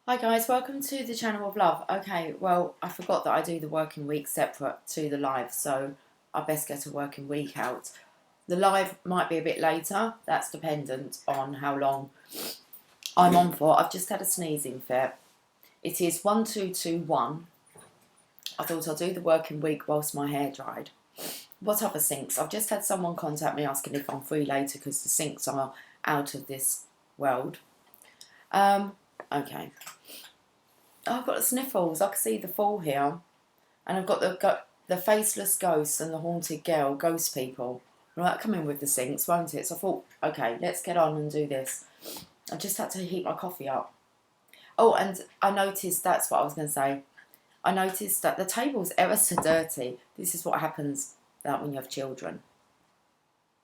Hi guys, welcome to the channel of love. Okay, well, I forgot that I do the working week separate to the live, so I best get a working week out. The live might be a bit later, that's dependent on how long I'm on for. I've just had a sneezing fit. It is 1221. I thought I'll do the working week whilst my hair dried. What other sinks? I've just had someone contact me asking if I'm free later because the sinks are out of this world. Okay. Oh, I've got the sniffles. I can see the fall here. And I've got the faceless ghosts and the haunted girl, ghost people. Right, come in with the sinks, won't it? So I thought, okay, let's get on and do this. I just had to heat my coffee up. Oh, and I noticed, that's what I was going to say. I noticed that the table's ever so dirty. This is what happens when you have children.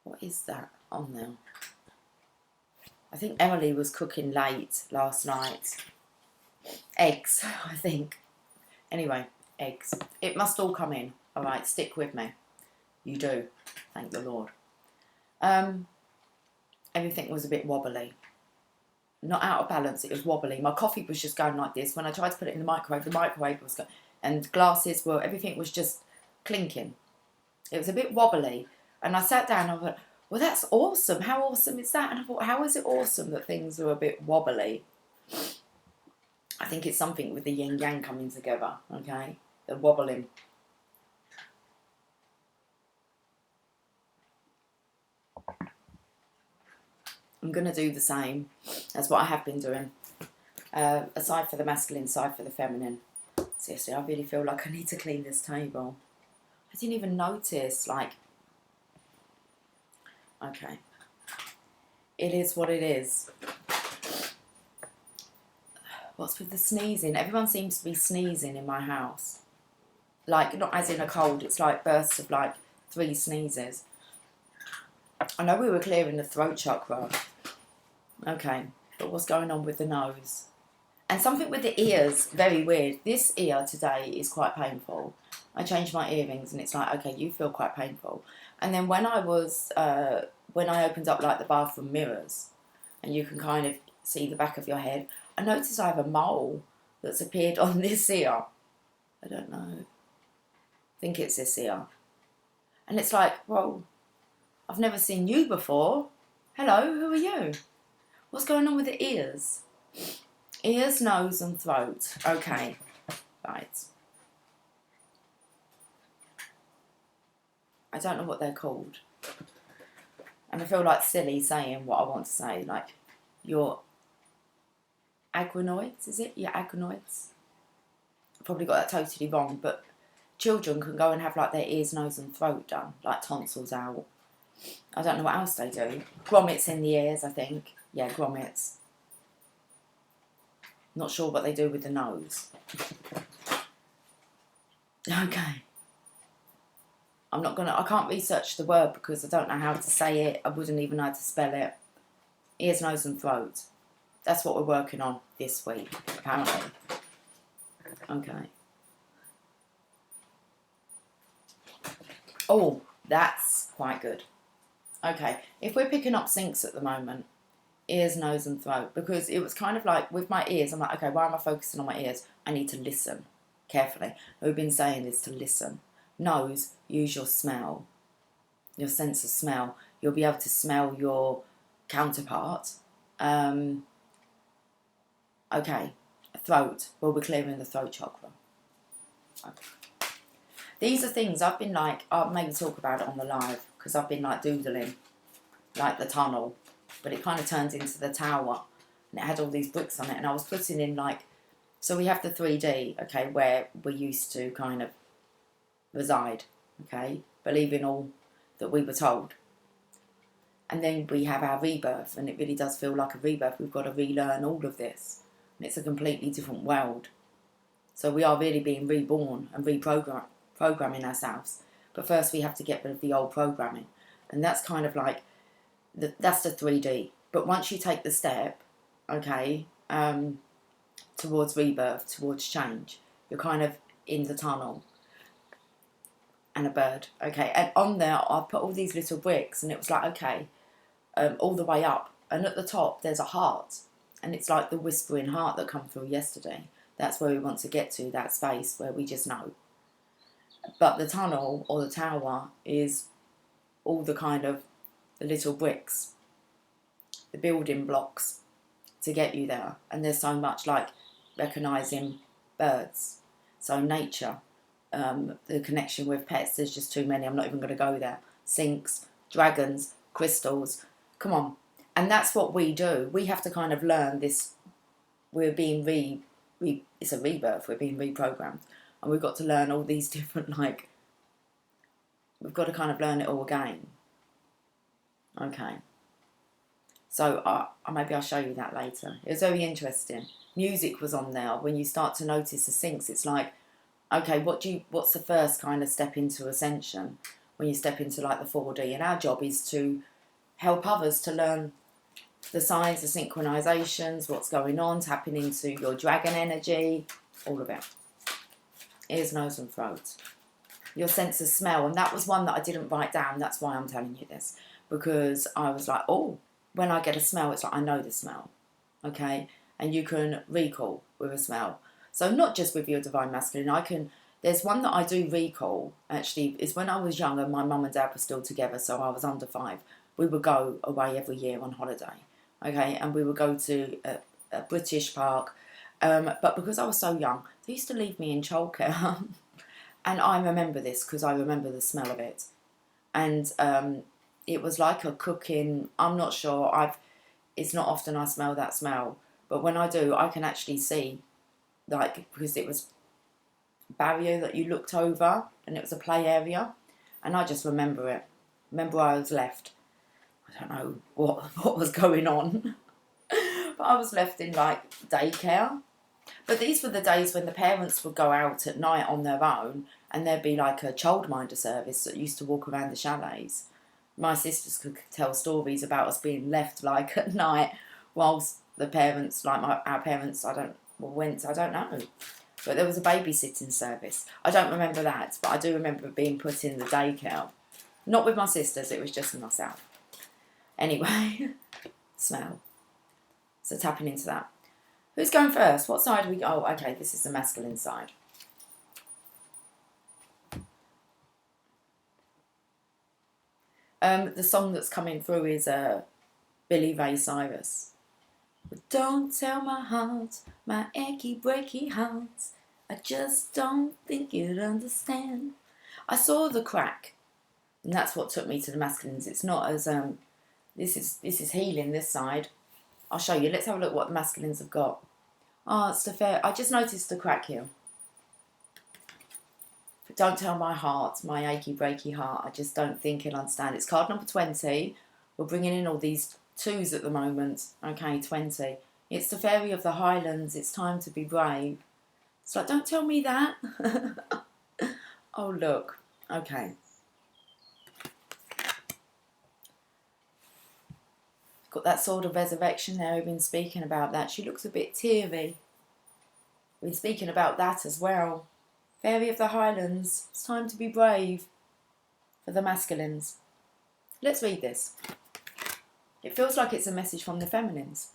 What is that on there? I think Emily was cooking late last night. Eggs, I think. Anyway, eggs. It must all come in. All right, stick with me. You do. Thank the Lord. Everything was a bit wobbly. Not out of balance, it was wobbly. My coffee was just going like this. When I tried to put it in the microwave was going, and glasses were, everything was just clinking. It was a bit wobbly. And I sat down and I thought, well, that's awesome. How awesome is that? And I thought, how is it awesome that things are a bit wobbly? I think it's something with the yin yang coming together, okay? The wobbling. I'm going to do the same as what I have been doing. Aside for the masculine, side for the feminine. Seriously, I really feel like I need to clean this table. I didn't even notice, like... Okay. It is what it is. What's with the sneezing? Everyone seems to be sneezing in my house. Like, not as in a cold, it's like bursts of like 3 sneezes. I know we were clearing the throat chakra. Okay, but what's going on with the nose? And something with the ears, very weird. This ear today is quite painful. I changed my earrings and it's like, okay, you feel quite painful. And then when I was, when I opened up like the bathroom mirrors and you can kind of see the back of your head, I noticed I have a mole that's appeared on this ear. I don't know. I think it's this ear. And it's like, well, I've never seen you before. Hello, who are you? What's going on with the ears? Ears, nose and throat. Okay, right. I don't know what they're called. And I feel like silly saying what I want to say. Like, your agrenoids, is it? Your agrenoids? I probably got that totally wrong, but children can go and have like their ears, nose and throat done. Like tonsils out. I don't know what else they do. Grommets in the ears, I think. Yeah, grommets. Not sure what they do with the nose. Okay. I can't research the word because I don't know how to say it. I wouldn't even know how to spell it. Ears, nose and throat. That's what we're working on this week, apparently. Okay. Oh, that's quite good. Okay, if we're picking up sinks at the moment, ears, nose and throat, because it was kind of like, with my ears, I'm like, okay, why am I focusing on my ears? I need to listen carefully. We've been saying this to listen. Nose, use your smell, your sense of smell. You'll be able to smell your counterpart. Okay, throat, well, we're clearing the throat chakra. Okay. These are things I've been like, I'll maybe talk about it on the live, because I've been like doodling, like the tunnel, but it kind of turns into the tower, and it had all these bricks on it, and I was putting in like, so we have the 3D, okay, where we used to kind of reside, okay, believing all that we were told. And then we have our rebirth, and it really does feel like a rebirth. We've got to relearn all of this, and it's a completely different world. So we are really being reborn and reprogramming ourselves. But first we have to get rid of the old programming. And that's kind of like, that's the 3D. But once you take the step, okay, towards rebirth, towards change, you're kind of in the tunnel. And a bird, okay. And on there, I put all these little bricks, and it was like, okay, all the way up. And at the top, there's a heart. And it's like the whispering heart that come through yesterday. That's where we want to get to, that space where we just know. But the tunnel or the tower is all the kind of the little bricks, the building blocks to get you there. And there's so much, like recognising birds, so nature, the connection with pets. There's just too many. I'm not even going to go there. Sinks, dragons, crystals. Come on. And that's what we do. We have to kind of learn this. We're being it's a rebirth. We're being reprogrammed. And we've got to learn all these different, like, we've got to kind of learn it all again. Okay. So maybe I'll show you that later. It was very interesting. Music was on there. When you start to notice the syncs, it's like, okay, what's the first kind of step into Ascension? When you step into like the 4D. And our job is to help others to learn the signs, the synchronizations, what's going on, tapping into your dragon energy, all of it. Ears, nose and throat. Your sense of smell. And that was one that I didn't write down. That's why I'm telling you this. Because I was like, oh, when I get a smell, it's like I know the smell. Okay? And you can recall with a smell. So not just with your divine masculine. There's one that I do recall, actually, is when I was younger, my mum and dad were still together, so I was under 5. We would go away every year on holiday. Okay? And we would go to a British park. But because I was so young, they used to leave me in childcare. And I remember this because I remember the smell of it. And it was like a cooking, I'm not sure, it's not often I smell that smell. But when I do, I can actually see, like, because it was a barrier that you looked over and it was a play area. And I just remember it. Remember I was left. I don't know what was going on. But I was left in, like, daycare. But these were the days when the parents would go out at night on their own and there'd be like a childminder service that used to walk around the chalets. My sisters could tell stories about us being left like at night whilst the parents, like our parents, I don't know. But there was a babysitting service. I don't remember that, but I do remember being put in the daycare. Not with my sisters, it was just myself. Anyway, smell. So tapping into that. Who's going first? What side are we? Oh, okay, this is the masculine side. The song that's coming through is Billy Ray Cyrus. But don't tell my heart, my achy breaky heart, I just don't think you'd understand. I saw the crack, and that's what took me to the masculines. It's not as this is healing this side. I'll show you. Let's have a look what the masculines have got. Oh, it's the fair. I just noticed the crack here. But don't tell my heart, my achy breaky heart, I just don't think he'll understand. It's card number 20. We're bringing in all these 2s at the moment. Okay, 20. It's the fairy of the highlands. It's time to be brave. It's like, don't tell me that. Oh, look. Okay. Got that sword of resurrection there. We've been speaking about that. She looks a bit teary. We've been speaking about that as well. Fairy of the Highlands. It's time to be brave for the masculines. Let's read this. It feels like it's a message from the feminines.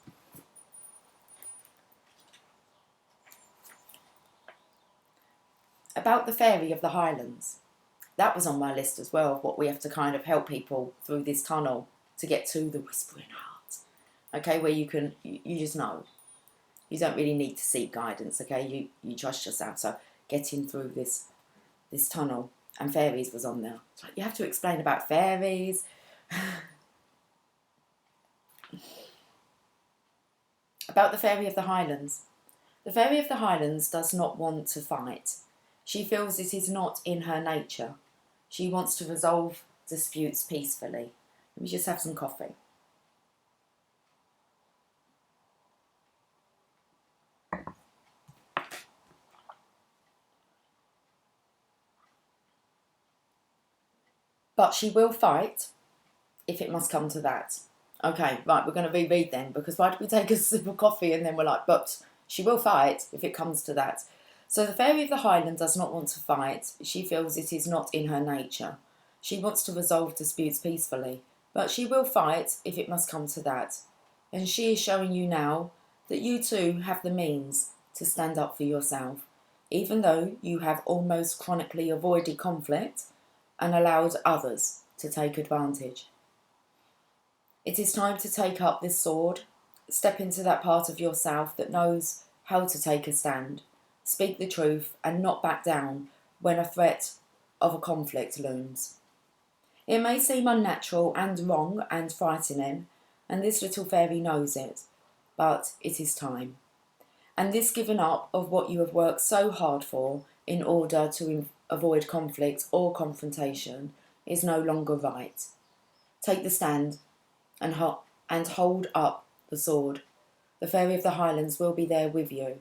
About the Fairy of the Highlands. That was on my list as well, what we have to kind of help people through this tunnel to get to the whispering heart. Okay, where you just know. You don't really need to seek guidance, okay? You trust yourself. So getting through this tunnel. And fairies was on there. So you have to explain about fairies. About the Fairy of the Highlands. The Fairy of the Highlands does not want to fight. She feels it is not in her nature. She wants to resolve disputes peacefully. Let me just have some coffee. But she will fight if it must come to that. Okay, right, we're going to reread then, because why did we take a sip of coffee and then we're like, but she will fight if it comes to that. So the Fairy of the Highland does not want to fight. She feels it is not in her nature. She wants to resolve disputes peacefully. But she will fight if it must come to that. And she is showing you now that you too have the means to stand up for yourself, even though you have almost chronically avoided conflict and allowed others to take advantage. It is time to take up this sword, step into that part of yourself that knows how to take a stand, speak the truth and not back down when a threat of a conflict looms. It may seem unnatural and wrong and frightening, and this little fairy knows it, but it is time. And this giving up of what you have worked so hard for in order to avoid conflict or confrontation is no longer right. Take the stand and hold up the sword. The Fairy of the Highlands will be there with you,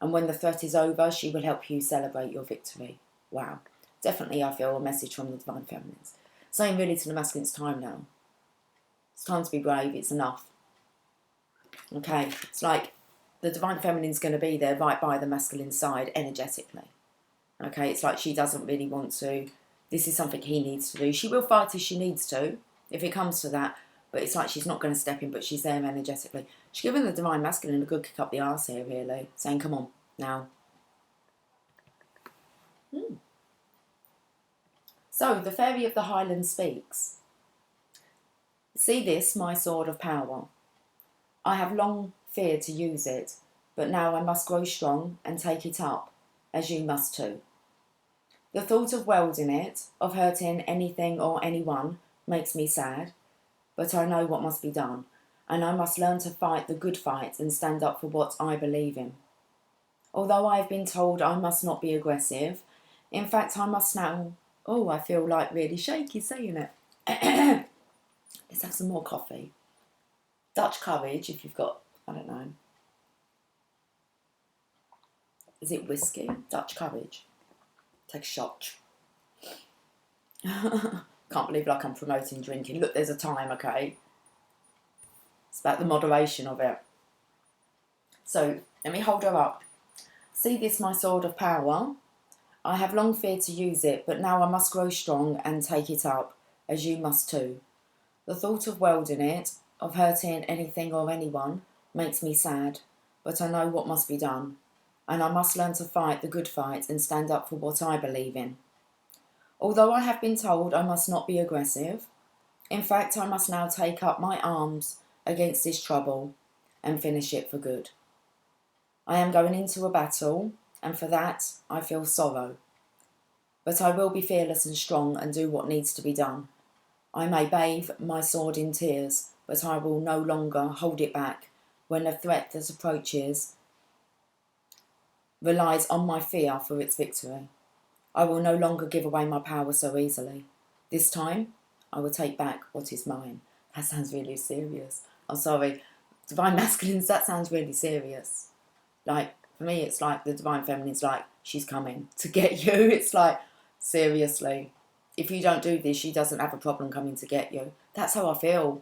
and when the threat is over, she will help you celebrate your victory. Wow. Definitely, I feel a message from the Divine Feminines. Saying really to the masculine, it's time now. It's time to be brave, it's enough. Okay, it's like the Divine Feminine's going to be there right by the masculine side energetically. Okay, it's like she doesn't really want to. This is something he needs to do. She will fight if she needs to, if it comes to that. But it's like she's not going to step in, but she's there energetically. She's giving the Divine Masculine a good kick up the arse here, really. Saying, come on, now. So, the Fairy of the Highlands speaks. See this, my sword of power. I have long feared to use it, but now I must grow strong and take it up, as you must too. The thought of wielding it, of hurting anything or anyone, makes me sad, but I know what must be done, and I must learn to fight the good fight and stand up for what I believe in. Although I have been told I must not be aggressive, in fact I must now... Oh, I feel like really shaky saying it. Let's have some more coffee. Dutch courage, if you've got, I don't know. Is it whiskey? Dutch courage. Take a shot. Can't believe like I'm promoting drinking. Look, there's a time, okay? It's about the moderation of it. So, let me hold her up. See this, my sword of power? I have long feared to use it, but now I must grow strong and take it up, as you must too. The thought of wielding it, of hurting anything or anyone, makes me sad, but I know what must be done, and I must learn to fight the good fight and stand up for what I believe in. Although I have been told I must not be aggressive, in fact I must now take up my arms against this trouble and finish it for good. I am going into a battle, and for that I feel sorrow. But I will be fearless and strong and do what needs to be done. I may bathe my sword in tears, but I will no longer hold it back when a threat that approaches relies on my fear for its victory. I will no longer give away my power so easily. This time, I will take back what is mine. That sounds really serious. I'm sorry. Divine Masculines, that sounds really serious. Like, for me, it's like the Divine Feminine's like, she's coming to get you. It's like, seriously. If you don't do this, she doesn't have a problem coming to get you. That's how I feel.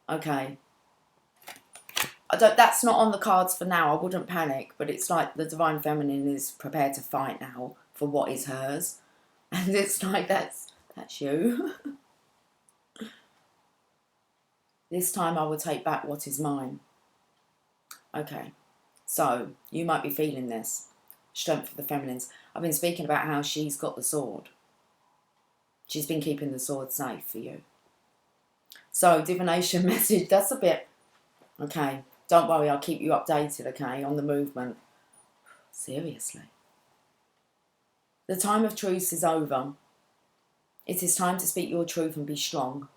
Okay. That's not on the cards for now. I wouldn't panic. But it's like the Divine Feminine is prepared to fight now for what is hers. And it's like, that's you. This time I will take back what is mine. Okay. So, you might be feeling this. Strength for the Feminines. I've been speaking about how she's got the sword. She's been keeping the sword safe for you. So, divination message, that's a bit... Okay, don't worry, I'll keep you updated, okay, on the movement. Seriously. The time of truce is over. It is time to speak your truth and be strong.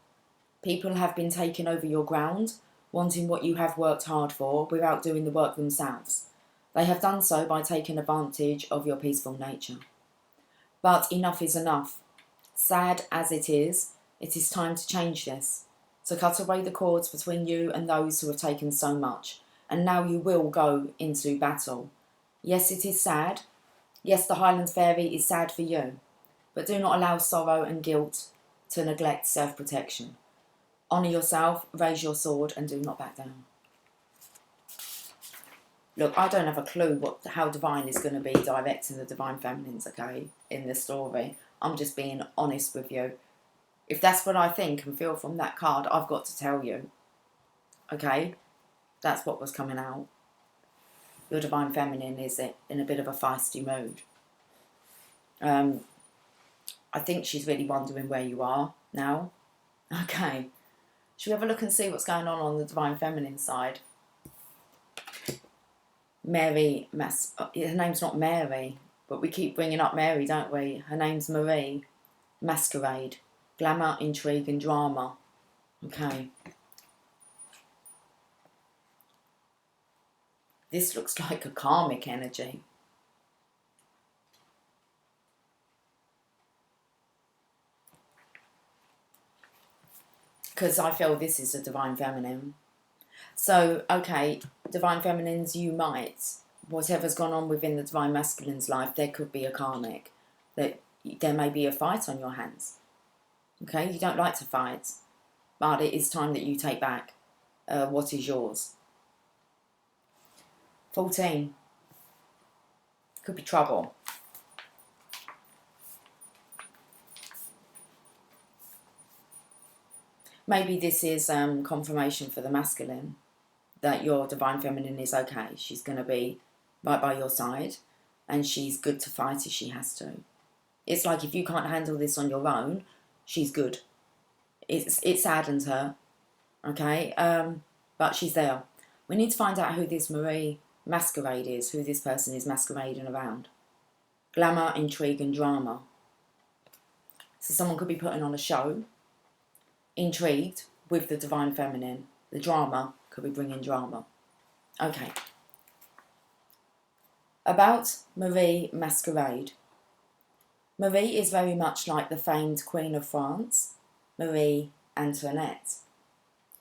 People have been taking over your ground, wanting what you have worked hard for without doing the work themselves. They have done so by taking advantage of your peaceful nature. But enough is enough. Sad as it is time to change this, to cut away the cords between you and those who have taken so much, and now you will go into battle. Yes, it is sad. Yes, the Highland Fairy is sad for you, but do not allow sorrow and guilt to neglect self-protection. Honour yourself, raise your sword, and do not back down. Look, I don't have a clue how Divine is going to be directing the Divine Feminines, okay, in this story. I'm just being honest with you. If that's what I think and feel from that card, I've got to tell you. Okay? That's what was coming out. your divine feminine is in a bit of a feisty mood. I think she's really wondering where you are now. Okay. Should we have a look and see what's going on the divine feminine side? Mary, her name's not Mary, but we keep bringing up Mary, don't we? Her name's Marie. Masquerade. Glamour, intrigue and drama. Okay. This looks like a karmic energy. Because I feel this is a divine feminine. So, okay, divine feminines, you might, whatever's gone on within the divine masculine's life, there could be a karmic. There may be a fight on your hands. Okay, you don't like to fight, but it is time that you take back what is yours. 14. Could be trouble. Maybe this is confirmation for the masculine that your divine feminine is okay. She's going to be right by your side and she's good to fight if she has to. It's like if you can't handle this on your own, she's good. It saddens her, okay? But she's there. We need to find out who this Marie Masquerade is, who this person is masquerading around. Glamour, intrigue and drama. So someone could be putting on a show, intrigued with the divine feminine. The drama could be bringing drama. Okay. About Marie Masquerade. Marie is very much like the famed Queen of France, Marie Antoinette.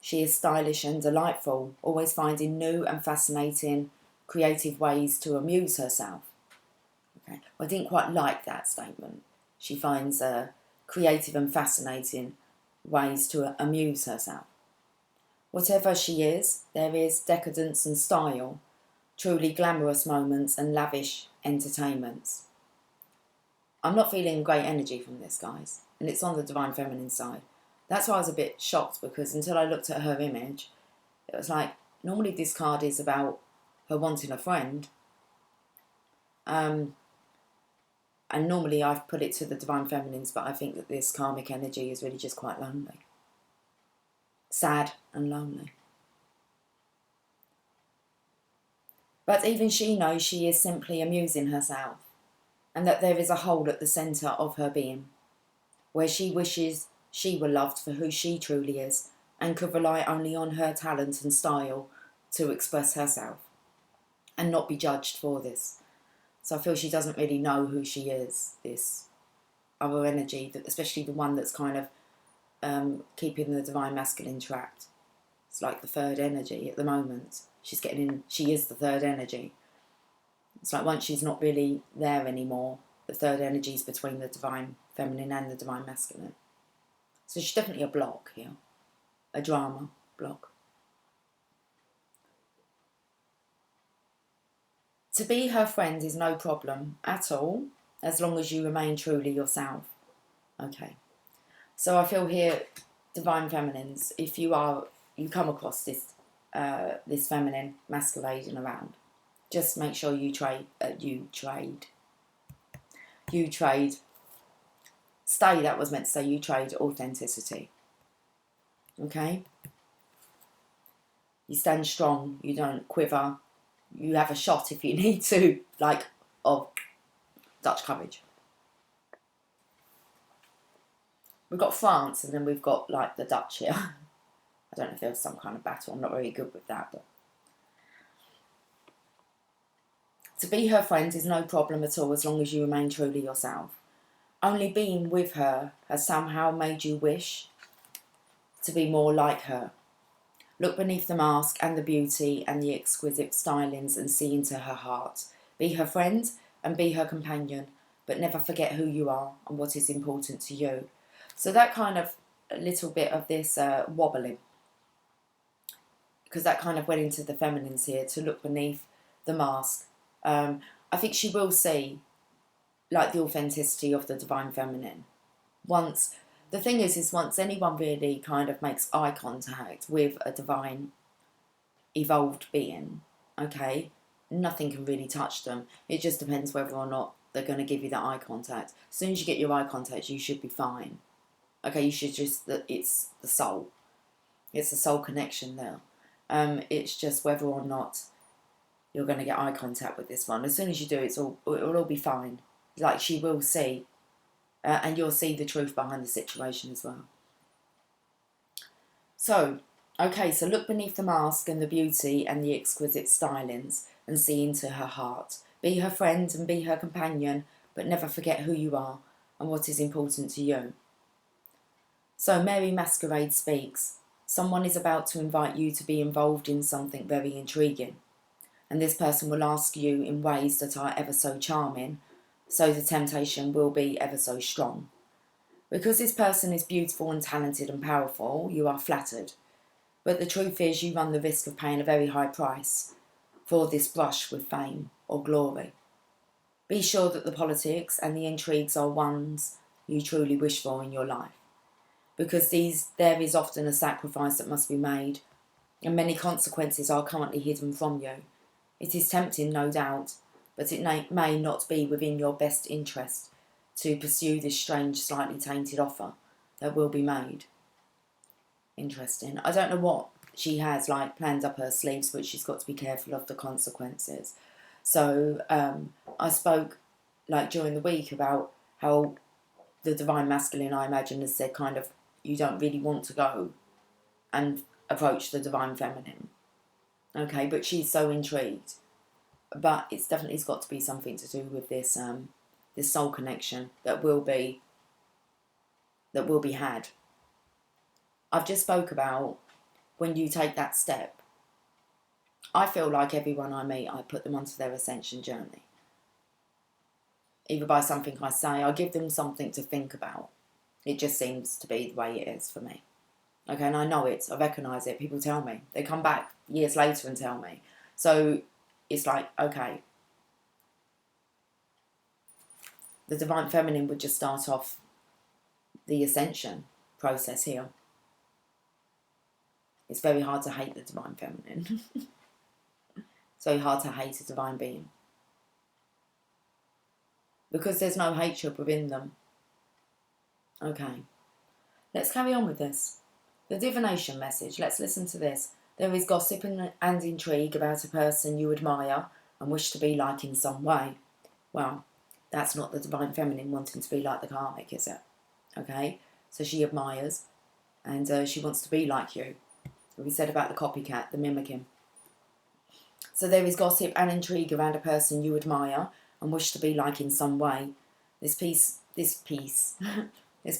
She is stylish and delightful, always finding new and fascinating creative ways to amuse herself. Okay. I didn't quite like that statement. She finds creative and fascinating ways to amuse herself. Whatever she is, there is decadence and style, truly glamorous moments and lavish entertainments. I'm not feeling great energy from this, guys, and it's on the divine feminine side. That's why I was a bit shocked, because until I looked at her image, it was like, normally this card is about her wanting a friend, and normally I've put it to the divine feminines, but I think that this karmic energy is really just quite lonely. Sad and lonely. But even she knows she is simply amusing herself, and that there is a hole at the centre of her being, where she wishes she were loved for who she truly is, and could rely only on her talent and style to express herself, and not be judged for this. So I feel she doesn't really know who she is, this other energy, especially the one that's kind of keeping the divine masculine trapped. It's like the third energy at the moment. She's getting in, she is the third energy. It's like once she's not really there anymore, the third energy is between the divine feminine and the divine masculine. So she's definitely a block here, a drama block. To be her friend is no problem at all, as long as you remain truly yourself. Okay. So I feel here, divine feminines, if you come across this this feminine masquerading around, just make sure you trade. Stay, that was meant to say you trade authenticity. Okay? You stand strong, you don't quiver, you have a shot if you need to, like, of Dutch courage. We've got France and then we've got, like, the Dutch here. I don't know if there was some kind of battle, I'm not very good with that, but... To be her friend is no problem at all as long as you remain truly yourself. Only being with her has somehow made you wish to be more like her. Look beneath the mask and the beauty and the exquisite stylings and see into her heart. Be her friend and be her companion, but never forget who you are and what is important to you. So that kind of, a little bit of this wobbling, because that kind of went into the feminines here, to look beneath the mask. I think she will see, like, the authenticity of the divine feminine. The thing is once anyone really kind of makes eye contact with a divine evolved being, okay, nothing can really touch them. It just depends whether or not they're going to give you that eye contact. As soon as you get your eye contact, you should be fine. Okay, you should just, it's the soul. It's the soul connection there. It's just whether or not you're going to get eye contact with this one. As soon as you do, it'll all be fine. Like, she will see, and you'll see the truth behind the situation as well. So, okay, so look beneath the mask and the beauty and the exquisite stylings and see into her heart. Be her friend and be her companion, but never forget who you are and what is important to you. So Mary Masquerade speaks. Someone is about to invite you to be involved in something very intriguing, and this person will ask you in ways that are ever so charming, so the temptation will be ever so strong. Because this person is beautiful and talented and powerful, you are flattered. But the truth is you run the risk of paying a very high price for this brush with fame or glory. Be sure that the politics and the intrigues are ones you truly wish for in your life, because there is often a sacrifice that must be made, and many consequences are currently hidden from you. It is tempting, no doubt, but it may not be within your best interest to pursue this strange, slightly tainted offer that will be made. Interesting. I don't know what she has like planned up her sleeves, but she's got to be careful of the consequences. So I spoke like during the week about how the Divine Masculine, I imagine, has said kind of, you don't really want to go and approach the Divine Feminine. Okay, but she's so intrigued. But it's got to be something to do with this this soul connection that will be had. I've just spoke about when you take that step. I feel like everyone I meet, I put them onto their ascension journey. Either by something I say, I give them something to think about. It just seems to be the way it is for me. Okay, and I know it, I recognise it, people tell me. They come back years later and tell me. So it's like, okay, the Divine Feminine would just start off the ascension process here. It's very hard to hate the Divine Feminine. It's very hard to hate a divine being, because there's no hatred within them. Okay, let's carry on with this. The divination message, let's listen to this. There is gossip and intrigue about a person you admire and wish to be like in some way. Well, that's not the Divine Feminine wanting to be like the karmic, is it? Okay, so she admires and she wants to be like you. We said about the copycat, the mimicking. So there is gossip and intrigue around a person you admire and wish to be like in some way. This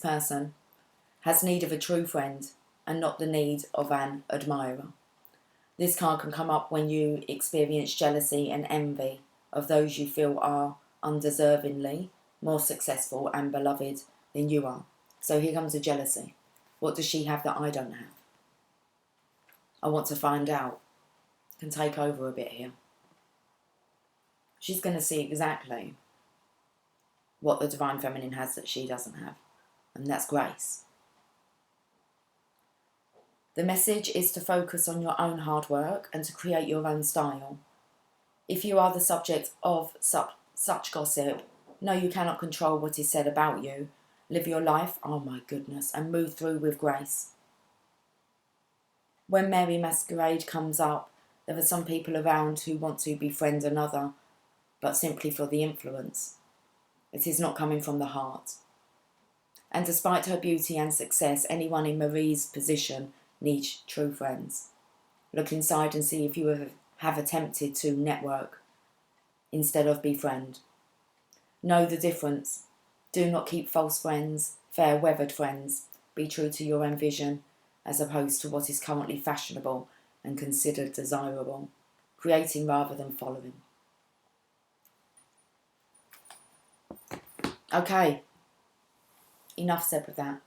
person has need of a true friend and not the need of an admirer. This card can come up when you experience jealousy and envy of those you feel are undeservingly more successful and beloved than you are. So here comes the jealousy. What does she have that I don't have? I want to find out. Can take over a bit here. She's going to see exactly what the Divine Feminine has that she doesn't have, and that's grace. The message is to focus on your own hard work and to create your own style. If you are the subject of such gossip, know you cannot control what is said about you. Live your life, oh my goodness, and move through with grace. When Mary Masquerade comes up, there are some people around who want to befriend another, but simply for the influence. It is not coming from the heart. And despite her beauty and success, anyone in Marie's position needs true friends. Look inside and see if you have attempted to network instead of befriend. Know the difference. Do not keep false friends, fair-weathered friends. Be true to your own vision, as opposed to what is currently fashionable and considered desirable. Creating rather than following. Okay. Enough said with that.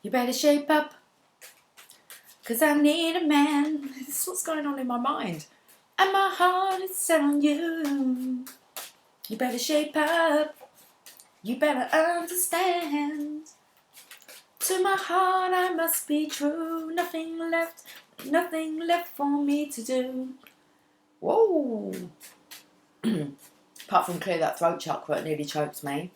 You better shape up, 'cause I need a man. This is what's going on in my mind. And my heart is set on you. You better shape up, You better understand. To my heart I must be true. Nothing left for me to do. Whoa. Apart from clear that throat chakra, it nearly choked me.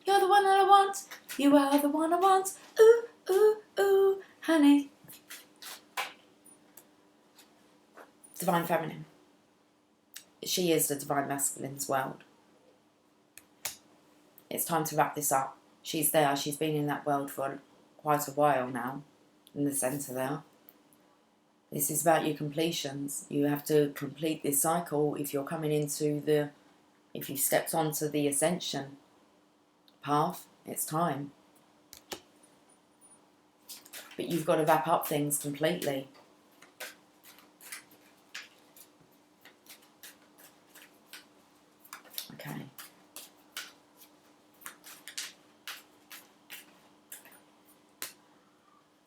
You're the one that I want. You are the one I want. Ooh, ooh, ooh, honey. Divine Feminine. She is the Divine Masculine's world. It's time to wrap this up. She's there. She's been in that world for quite a while now. In the centre there. This is about your completions. You have to complete this cycle if you're coming into the... If you've stepped onto the Ascension path, it's time. But you've got to wrap up things completely. Okay.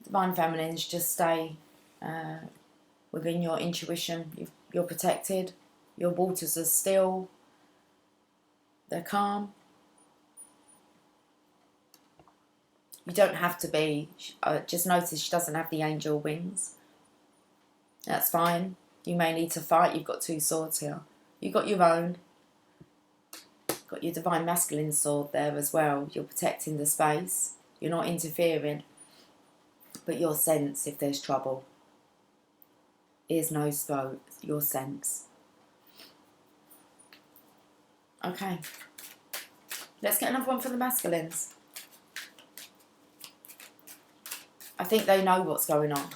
Divine Feminines, just stay within your intuition. You're protected. Your waters are still. They're calm. You don't have to be. Just notice she doesn't have the angel wings. That's fine. You may need to fight. You've got 2 swords here. You've got your own. Got your Divine Masculine sword there as well. You're protecting the space. You're not interfering. But your sense if there's trouble. Ears, nose, throat. Your sense. Okay. Let's get another one for the masculines. I think they know what's going on.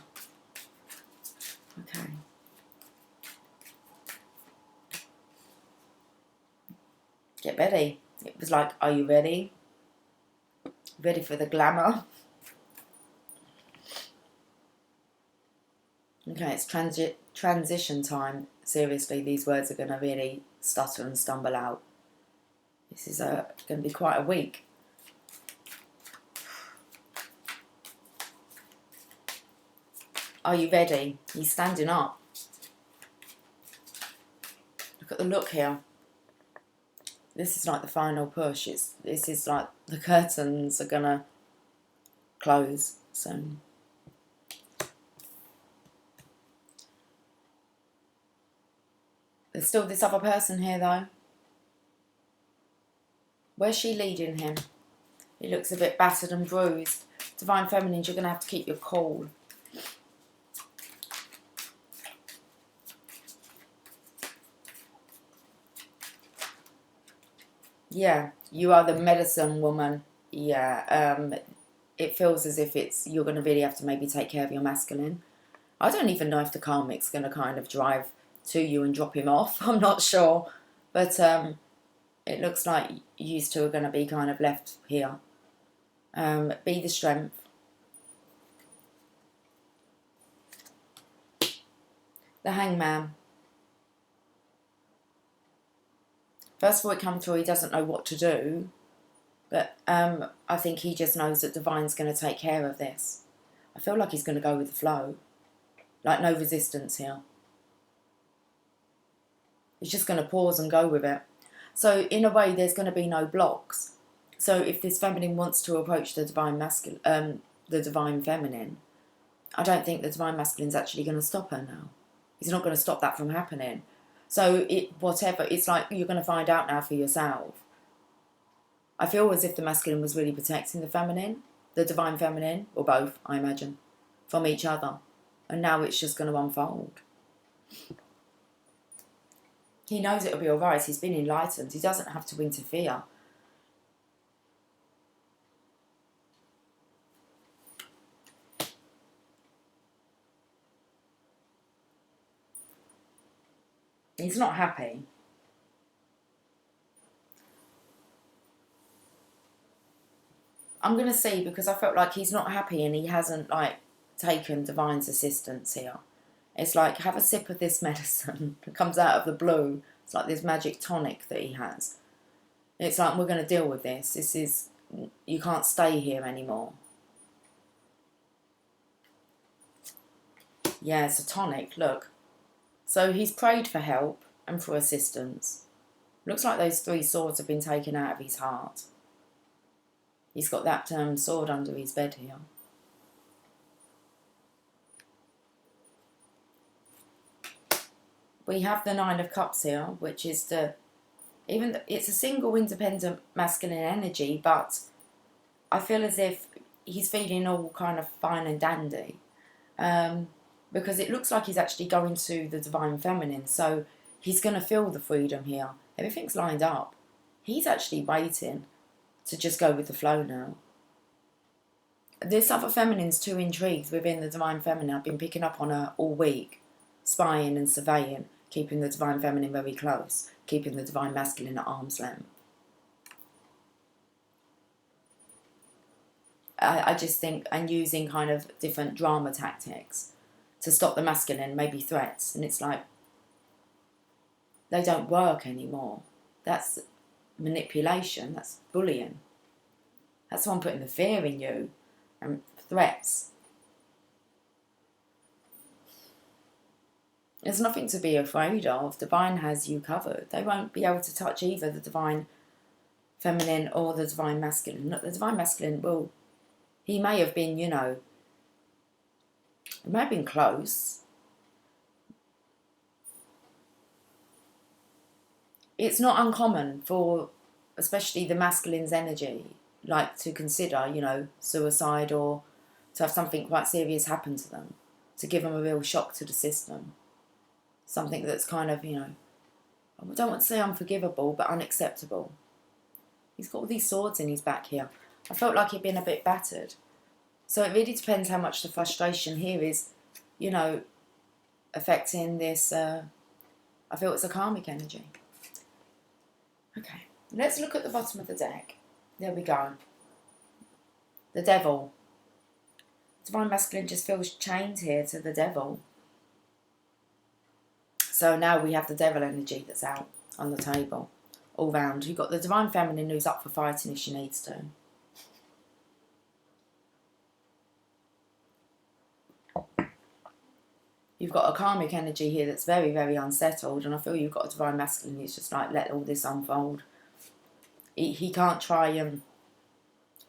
Okay. Get ready. It was like, are you ready? Ready for the glamour? Okay, it's transition time. Seriously, these words are going to really stutter and stumble out. This is going to be quite a week. Are you ready? He's standing up. Look at the look here. This is like the final push. This is like the curtains are going to close soon. There's still this other person here though. Where's she leading him? He looks a bit battered and bruised. Divine Feminines, you're going to have to keep your cool. Yeah, you are the medicine woman. Yeah, it feels as if you're going to really have to maybe take care of your masculine. I don't even know if the karmic's going to kind of drive to you and drop him off. I'm not sure. But it looks like you two are going to be kind of left here. Be the strength. The Hangman. First of all, it comes through, he doesn't know what to do. But I think he just knows that Divine's going to take care of this. I feel like he's going to go with the flow. Like no resistance here. He's just going to pause and go with it. So in a way, there's going to be no blocks. So if this feminine wants to approach the divine the Divine Feminine, I don't think the Divine Masculine's actually going to stop her now. He's not going to stop that from happening. So it's like you're going to find out now for yourself. I feel as if the masculine was really protecting the feminine, the Divine Feminine, or both, I imagine, from each other. And now it's just going to unfold. He knows it'll be alright. He's been enlightened. He doesn't have to interfere. He's not happy. I'm going to see, because I felt like he's not happy and he hasn't taken Divine's assistance here. It's like, have a sip of this medicine. It comes out of the blue. It's like this magic tonic that he has. It's like, we're going to deal with this. You can't stay here anymore. Yeah, it's a tonic, look. So he's prayed for help and for assistance. Looks like those 3 swords have been taken out of his heart. He's got that sword under his bed here. We have the Nine of Cups here, which is it's a single independent masculine energy, but I feel as if he's feeling all kind of fine and dandy. Because it looks like he's actually going to the divine feminine, so he's going to feel the freedom here. Everything's lined up. He's actually waiting to just go with the flow now. This other feminine's too intrigued within the divine feminine. I've been picking up on her all week, spying and surveying, keeping the divine feminine very close, keeping the divine masculine at arm's length. I just think, and using kind of different drama tactics to stop the masculine, maybe threats, and it's like, they don't work anymore. That's manipulation, that's bullying. That's someone putting the fear in you, and threats. There's nothing to be afraid of. Divine has you covered. They won't be able to touch either the divine feminine or the divine masculine. The divine masculine will, he may have been, you know, it may have been close. It's not uncommon for, especially the masculine's energy, like to consider, you know, suicide or to have something quite serious happen to them, to give them a real shock to the system. Something that's kind of, you know, I don't want to say unforgivable, but unacceptable. He's got all these swords in his back here. I felt like he'd been a bit battered. So it really depends how much the frustration here is, you know, affecting this. I feel it's a karmic energy. Okay, let's look at the bottom of the deck. There we go. The devil. Divine masculine just feels chained here to the devil. So now we have the devil energy that's out on the table, all round. You've got the divine feminine who's up for fighting if she needs to. You've got a karmic energy here that's very, very unsettled, and I feel you've got a divine masculine who's just like, let all this unfold. He can't try and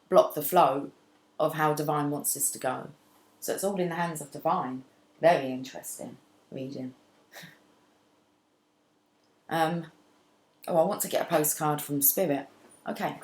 block the flow of how divine wants this to go. So it's all in the hands of divine. Very interesting reading. Oh, I want to get a postcard from Spirit. Okay.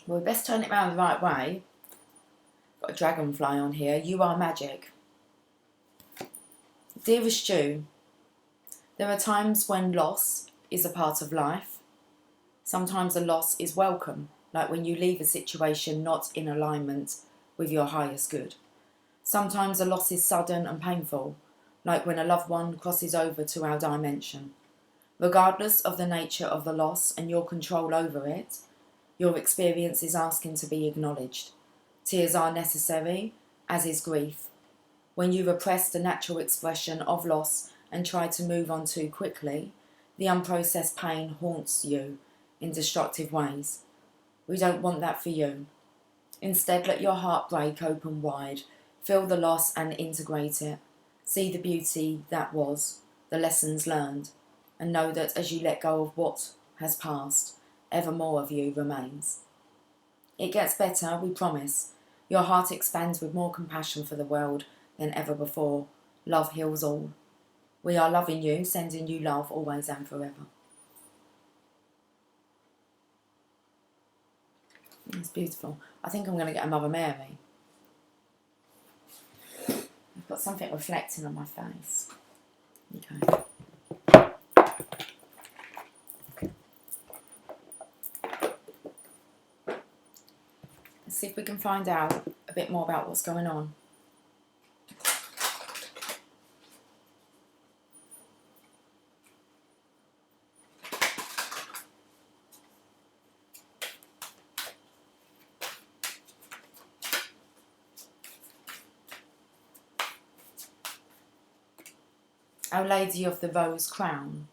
Well, we best turn it round the right way. Got a dragonfly on here. You are magic. Dearest Stu, there are times when loss is a part of life. Sometimes a loss is welcome, like when you leave a situation not in alignment with your highest good. Sometimes a loss is sudden and painful, like when a loved one crosses over to our dimension. Regardless of the nature of the loss and your control over it, your experience is asking to be acknowledged. Tears are necessary, as is grief. When you repress the natural expression of loss and try to move on too quickly, the unprocessed pain haunts you in destructive ways. We don't want that for you. Instead, let your heart break open wide, feel the loss and integrate it. See the beauty that was, the lessons learned, and know that as you let go of what has passed, ever more of you remains. It gets better, we promise. Your heart expands with more compassion for the world than ever before. Love heals all. We are loving you, sending you love always and forever. It's beautiful. I think I'm going to get a Mother Mary. I've got something reflecting on my face. Okay. Let's see if we can find out a bit more about what's going on. Our Lady of the Rose Crown.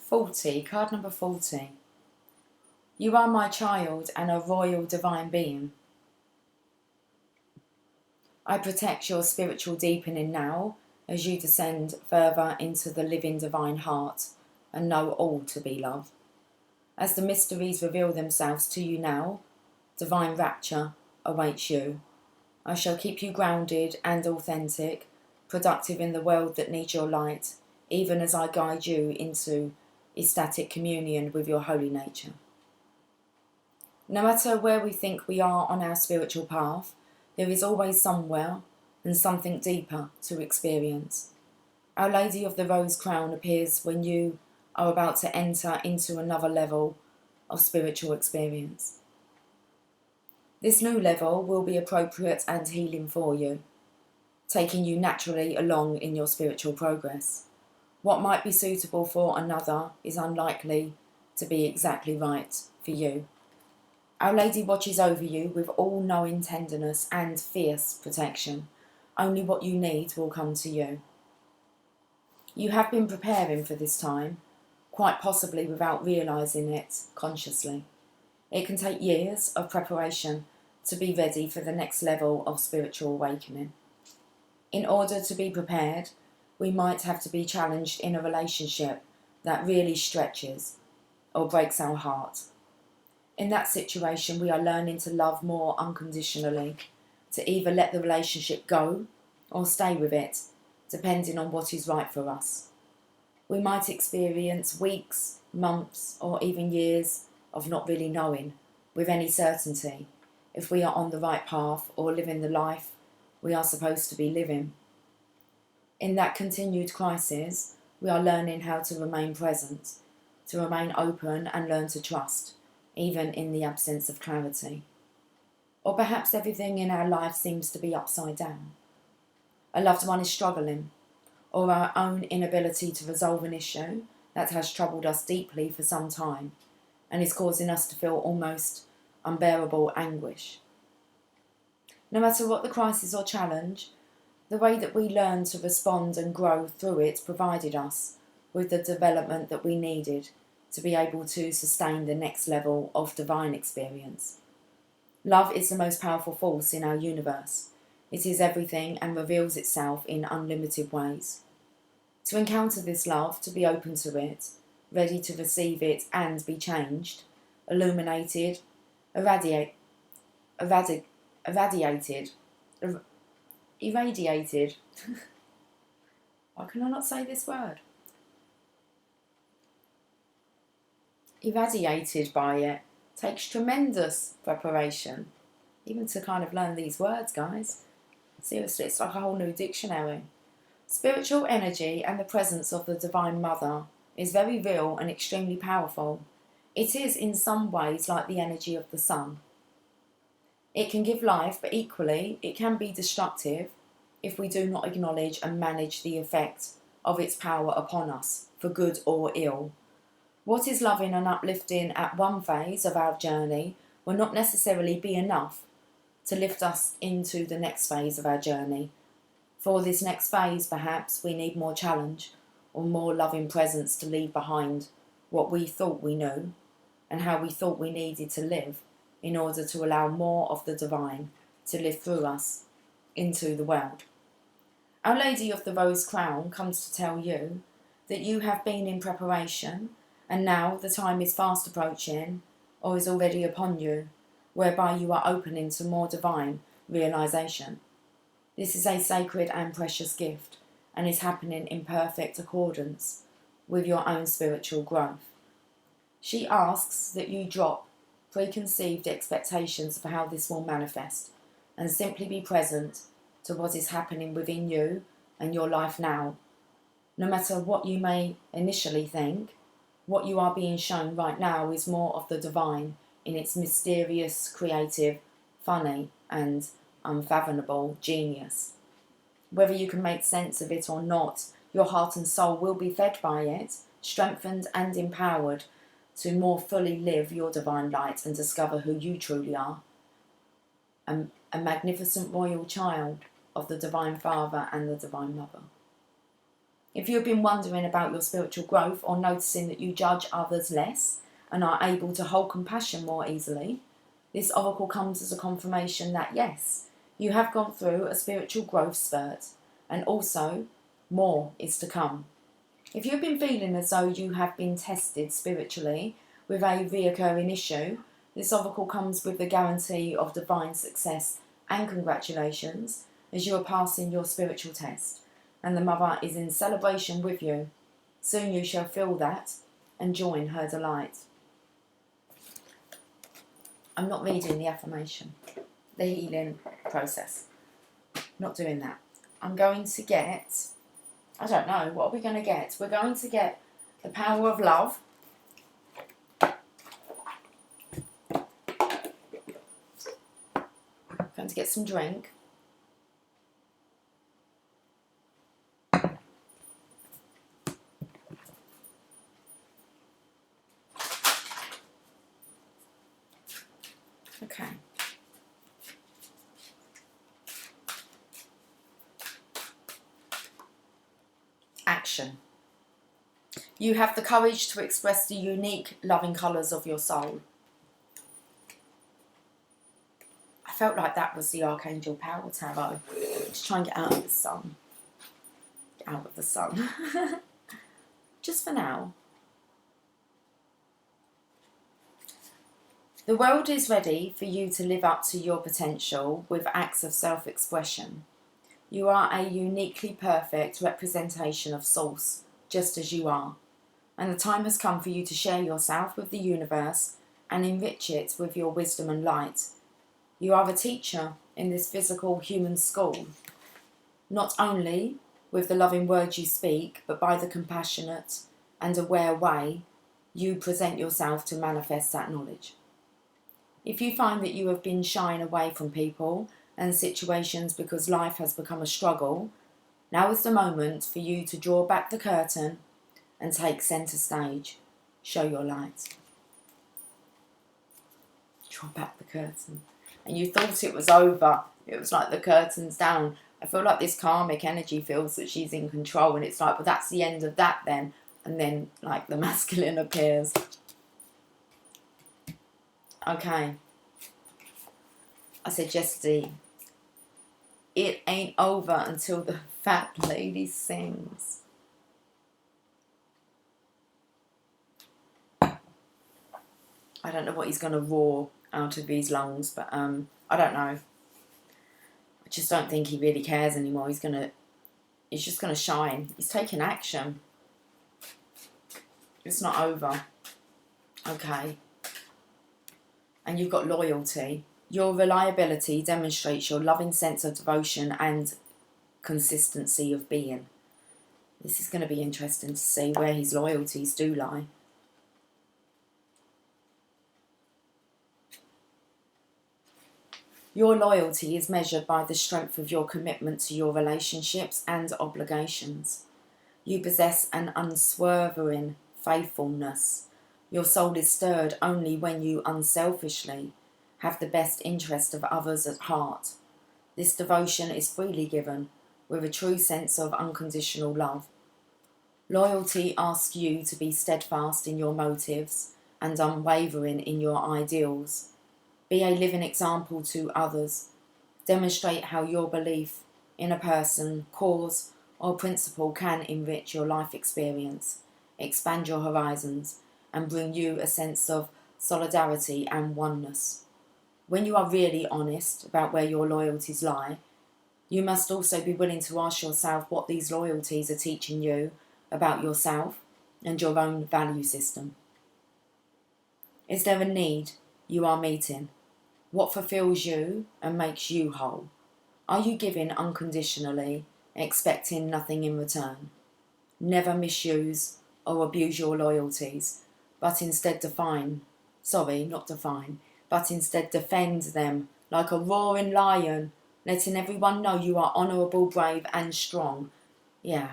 40, card number 40. You are my child and a royal divine being. I protect your spiritual deepening now as you descend further into the living divine heart and know all to be love. As the mysteries reveal themselves to you now, divine rapture awaits you. I shall keep you grounded and authentic, productive in the world that needs your light, even as I guide you into ecstatic communion with your holy nature. No matter where we think we are on our spiritual path, there is always somewhere and something deeper to experience. Our Lady of the Rose Crown appears when you are about to enter into another level of spiritual experience. This new level will be appropriate and healing for you, taking you naturally along in your spiritual progress. What might be suitable for another is unlikely to be exactly right for you. Our Lady watches over you with all-knowing tenderness and fierce protection. Only what you need will come to you. You have been preparing for this time, quite possibly without realising it consciously. It can take years of preparation to be ready for the next level of spiritual awakening. In order to be prepared, we might have to be challenged in a relationship that really stretches or breaks our heart. In that situation, we are learning to love more unconditionally, to either let the relationship go or stay with it, depending on what is right for us. We might experience weeks, months, or even years of not really knowing with any certainty if we are on the right path or living the life we are supposed to be living. In that continued crisis, we are learning how to remain present, to remain open and learn to trust, even in the absence of clarity. Or perhaps everything in our life seems to be upside down. A loved one is struggling, or our own inability to resolve an issue that has troubled us deeply for some time and is causing us to feel almost unbearable anguish. No matter what the crisis or challenge, the way that we learn to respond and grow through it provided us with the development that we needed to be able to sustain the next level of divine experience. Love is the most powerful force in our universe. It is everything and reveals itself in unlimited ways. To encounter this love, to be open to it, ready to receive it and be changed, illuminated, irradiated. Why can I not say this word? Irradiated by it takes tremendous preparation, even to kind of learn these words, guys. Seriously, it's like a whole new dictionary. Spiritual energy and the presence of the Divine Mother is very real and extremely powerful. It is in some ways like the energy of the sun. It can give life, but equally it can be destructive if we do not acknowledge and manage the effect of its power upon us, for good or ill. What is loving and uplifting at one phase of our journey will not necessarily be enough to lift us into the next phase of our journey. For this next phase, perhaps, we need more challenge or more loving presence to leave behind what we thought we knew and how we thought we needed to live in order to allow more of the divine to live through us into the world. Our Lady of the Rose Crown comes to tell you that you have been in preparation and now the time is fast approaching or is already upon you, whereby you are opening to more divine realization. This is a sacred and precious gift and is happening in perfect accordance with your own spiritual growth. She asks that you drop preconceived expectations for how this will manifest and simply be present to what is happening within you and your life now. No matter what you may initially think, what you are being shown right now is more of the divine in its mysterious, creative, funny and unfathomable genius. Whether you can make sense of it or not, your heart and soul will be fed by it, strengthened and empowered to more fully live your divine light and discover who you truly are. A magnificent royal child of the Divine Father and the Divine Mother. If you've been wondering about your spiritual growth or noticing that you judge others less and are able to hold compassion more easily, this oracle comes as a confirmation that yes, you have gone through a spiritual growth spurt, and also more is to come. If you've been feeling as though you have been tested spiritually with a reoccurring issue, this oracle comes with the guarantee of divine success and congratulations as you are passing your spiritual test, and the Mother is in celebration with you. Soon you shall feel that and join her delight. I'm not reading the affirmation, the healing process. Not doing that. I'm going to get, I don't know, what are we going to get? We're going to get the power of love. Going to get some drink. Okay. Action. You have the courage to express the unique, loving colours of your soul. I felt like that was the Archangel Power Tarot. Just try and get out of the sun. Get out of the sun. Just for now. The world is ready for you to live up to your potential with acts of self-expression. You are a uniquely perfect representation of Source, just as you are. And the time has come for you to share yourself with the universe and enrich it with your wisdom and light. You are a teacher in this physical human school, not only with the loving words you speak, but by the compassionate and aware way you present yourself to manifest that knowledge. If you find that you have been shying away from people and situations because life has become a struggle, now is the moment for you to draw back the curtain and take centre stage. Show your light. Draw back the curtain. And you thought it was over. It was like the curtain's down. I feel like this karmic energy feels that she's in control, and it's like, well, that's the end of that then. And then, like, the masculine appears. Okay. I said yesterday, it ain't over until the fat lady sings. I don't know what he's going to roar out of his lungs, but I don't know. I just don't think he really cares anymore. He's just going to shine. He's taking action. It's not over. Okay. And you've got loyalty. Your reliability demonstrates your loving sense of devotion and consistency of being. This is going to be interesting to see where his loyalties do lie. Your loyalty is measured by the strength of your commitment to your relationships and obligations. You possess an unswerving faithfulness. Your soul is stirred only when you unselfishly have the best interest of others at heart. This devotion is freely given with a true sense of unconditional love. Loyalty asks you to be steadfast in your motives and unwavering in your ideals. Be a living example to others. Demonstrate how your belief in a person, cause, or principle can enrich your life experience, expand your horizons, and bring you a sense of solidarity and oneness. When you are really honest about where your loyalties lie, you must also be willing to ask yourself what these loyalties are teaching you about yourself and your own value system. Is there a need you are meeting? What fulfills you and makes you whole? Are you giving unconditionally, expecting nothing in return? Never misuse or abuse your loyalties, but instead defend them like a roaring lion, letting everyone know you are honourable, brave and strong. Yeah,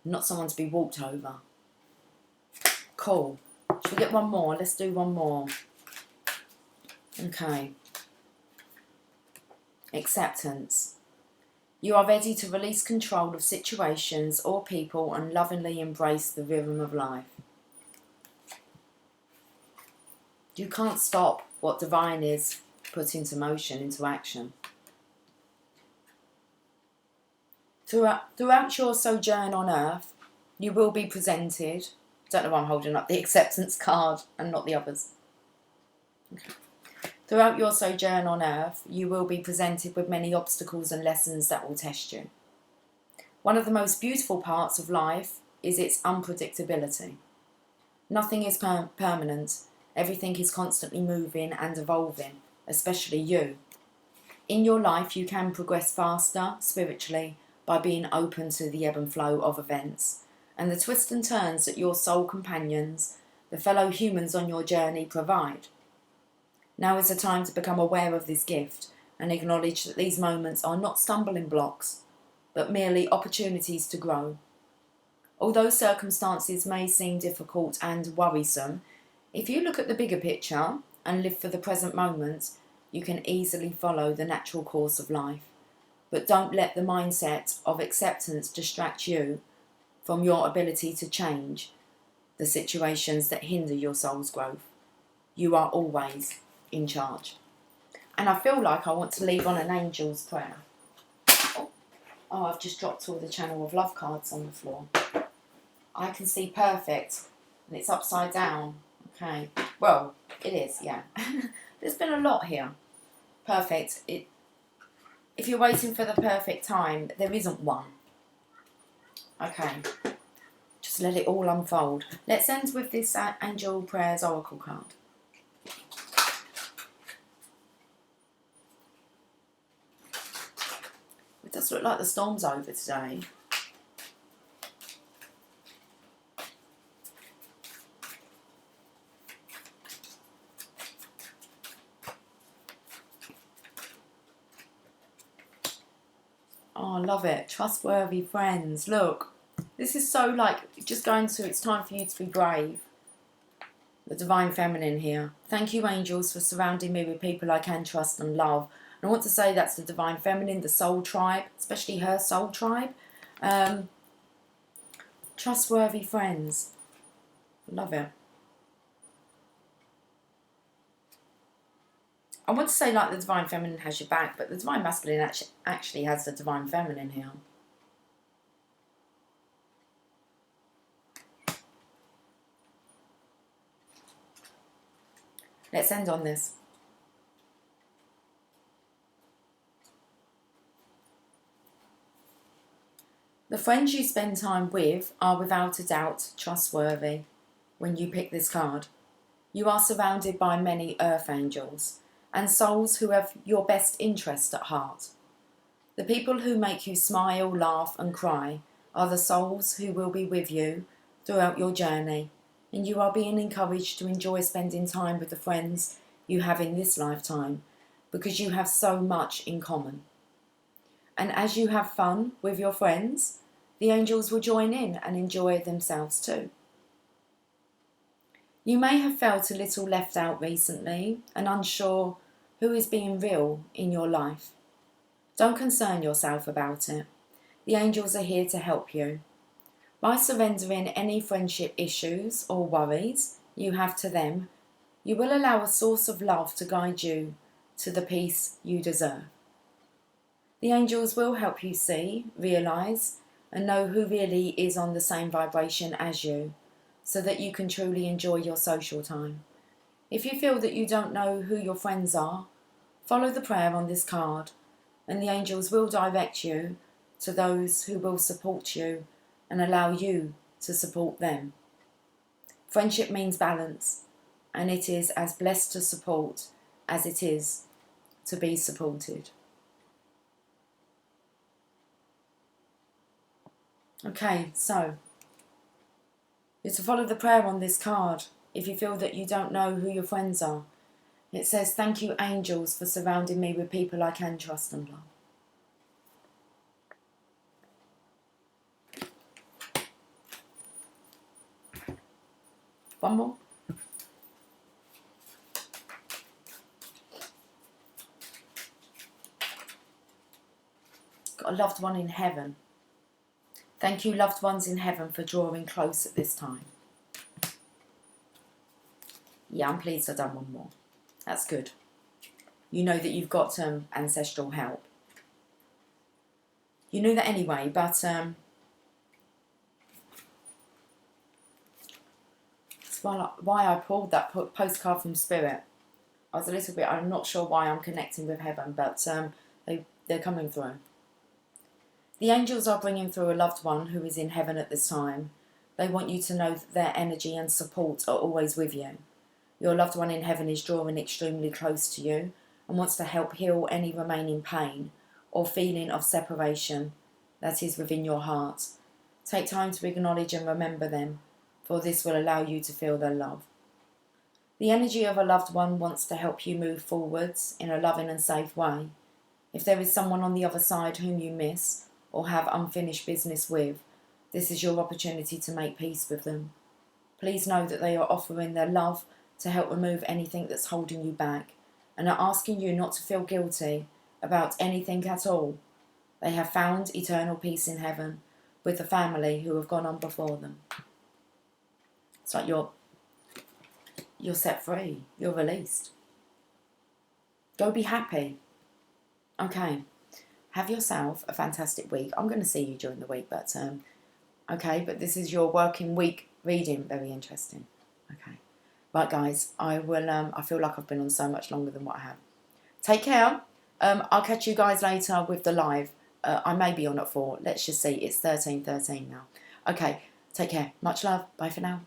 not someone to be walked over. Cool. Should we get one more? Let's do one more. Okay. Acceptance. You are ready to release control of situations or people and lovingly embrace the rhythm of life. You can't stop what divine is put into motion, into action. Throughout your sojourn on earth, you will be presented. Don't know why I'm holding up the acceptance card and not the others. Okay. Throughout your sojourn on earth, you will be presented with many obstacles and lessons that will test you. One of the most beautiful parts of life is its unpredictability. Nothing is permanent. Everything is constantly moving and evolving, especially you. In your life, you can progress faster spiritually by being open to the ebb and flow of events and the twists and turns that your soul companions, the fellow humans on your journey, provide. Now is the time to become aware of this gift and acknowledge that these moments are not stumbling blocks, but merely opportunities to grow. Although circumstances may seem difficult and worrisome, if you look at the bigger picture and live for the present moment, you can easily follow the natural course of life. But don't let the mindset of acceptance distract you from your ability to change the situations that hinder your soul's growth. You are always in charge. And I feel like I want to leave on an angel's prayer. Oh, I've just dropped all the Channel of Love cards on the floor. I can see perfect, and it's upside down. Okay, well, it is, yeah. There's been a lot here. Perfect. If you're waiting for the perfect time, there isn't one. Okay, just let it all unfold. Let's end with this Angel Prayers Oracle card. It does look like the storm's over today. Oh, I love it. Trustworthy friends. Look, this is so like just going to, it's time for you to be brave. The Divine Feminine here. Thank you, angels, for surrounding me with people I can trust and love. And I want to say that's the Divine Feminine, the soul tribe, especially her soul tribe. Trustworthy friends. Love it. I want to say like the Divine Feminine has your back, but the Divine Masculine actually has the Divine Feminine here. Let's end on this. The friends you spend time with are without a doubt trustworthy when you pick this card. You are surrounded by many earth angels and souls who have your best interest at heart. The people who make you smile, laugh and cry are the souls who will be with you throughout your journey, and you are being encouraged to enjoy spending time with the friends you have in this lifetime because you have so much in common. And as you have fun with your friends, the angels will join in and enjoy themselves too. You may have felt a little left out recently and unsure who is being real in your life. Don't concern yourself about it. The angels are here to help you. By surrendering any friendship issues or worries you have to them, you will allow a source of love to guide you to the peace you deserve. The angels will help you see, realise, and know who really is on the same vibration as you, so that you can truly enjoy your social time. If you feel that you don't know who your friends are, follow the prayer on this card, and the angels will direct you to those who will support you and allow you to support them. Friendship means balance, and it is as blessed to support as it is to be supported. Okay, so you're to follow the prayer on this card if you feel that you don't know who your friends are. It says, thank you, angels, for surrounding me with people I can trust and love. One more. got a loved one in heaven. Thank you, loved ones in heaven, for drawing close at this time. Yeah, I'm pleased I've done one more. That's good. You know that you've got ancestral help. You knew that anyway, but that's why I pulled that postcard from Spirit. I was a little bit, I'm not sure why I'm connecting with heaven, but they're coming through. The angels are bringing through a loved one who is in heaven at this time. They want you to know that their energy and support are always with you. Your loved one in heaven is drawing extremely close to you and wants to help heal any remaining pain or feeling of separation that is within your heart. Take time to acknowledge and remember them, for this will allow you to feel their love. The energy of a loved one wants to help you move forwards in a loving and safe way. If there is someone on the other side whom you miss or have unfinished business with, this is your opportunity to make peace with them. Please know that they are offering their love to help remove anything that's holding you back, and are asking you not to feel guilty about anything at all. They have found eternal peace in heaven with the family who have gone on before them. It's like you're set free, you're released. Go be happy. Okay, have yourself a fantastic week. I'm going to see you during the week, but okay, but this is your working week reading. Very interesting. Okay. Right, guys, I feel like I've been on so much longer than what I have. Take care. I'll catch you guys later with the live. I may be on at 4. Let's just see. It's 13:13 now. Okay, take care. Much love. Bye for now.